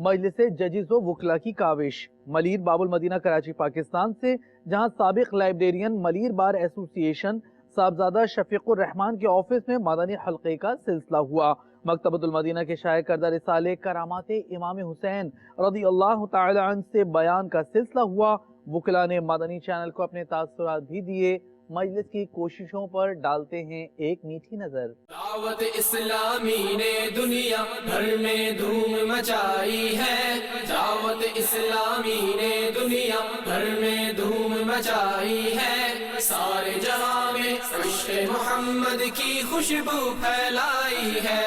मजलिस जजिस व वकला की काविश। मलीर बाबुल मदीना कराची पाकिस्तान से, जहां साबिक librarian Malir bar association Sahibzada Shafiqur Rahman के ऑफिस में मदनी हल्के का सिलसिला हुआ। मकतबतुल मदीना के शाये करदा रिसाले करामाते इमाम हुसैन रज़ी अल्लाह तआला अन्हु से बयान का सिलसिला हुआ। वकला ने मदनी चैनल को अपने तासुरात भी दिए। मजलिस की कोशिशों पर डालते हैं एक मीठी नजर। दावत इस्लामी ने दुनिया भर में धूम मचाई है। दावत इस्लामी ने दुनिया भर में धूम मचाई है। सारे जहां में इश्क़ मोहम्मद की खुशबू फैलाई है।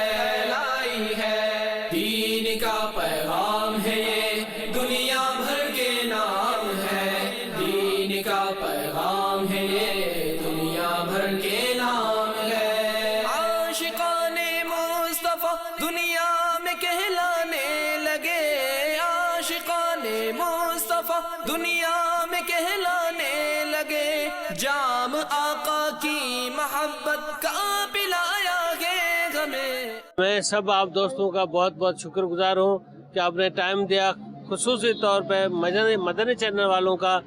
दीन का पैगाम है ये, दुनिया भर के नाम है। दीन का पैगाम है ये, दुनिया भर के नाम है। आशिकाने मुस्तफा दुनिया में कहलाने लगे। आशिकाने मुस्तफा दुनिया में कहलाने लगे। जाम आका की मोहब्बत का पिलाया है हमें। मैं सब आप दोस्तों का बहुत बहुत शुक्रगुजार हूँ कि आपने टाइम दिया, खुसूसी तौर पे मदनी चैनल वालों का,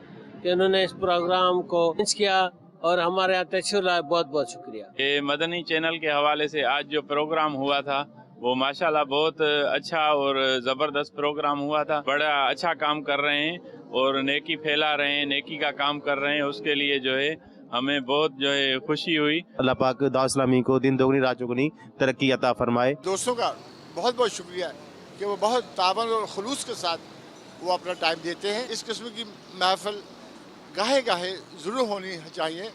कि उन्होंने इस प्रोग्राम को लॉन्च किया और हमारे यहाँ तशरीफ लाए। बहुत बहुत शुक्रिया। ये मदनी चैनल के हवाले से आज जो प्रोग्राम हुआ था वो माशाल्लाह बहुत अच्छा और ज़बरदस्त प्रोग्राम हुआ था। बड़ा अच्छा काम कर रहे हैं और नेकी फैला रहे हैं, नेकी का काम कर रहे हैं। उसके लिए जो है हमें बहुत जो है खुशी हुई। अल्लाह पाक दावत इस्लामी को दिन दोगुनी रात चौगुनी तरक्की अता फरमाए। दोस्तों का बहुत बहुत शुक्रिया कि वो बहुत तावन और खुलूस के साथ वो अपना टाइम देते हैं। इस किस्म की महफिल गाहे गाहे ज़रूर होनी चाहिए।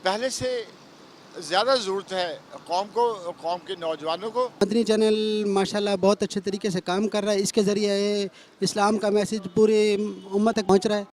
पहले से ज़्यादा ज़रूरत है कौम को, कौम के नौजवानों को। मदनी चैनल माशाल्लाह बहुत अच्छे तरीके से काम कर रहा है। इसके ज़रिए इस्लाम का मैसेज पूरी उम्मत तक पहुँच रहा है।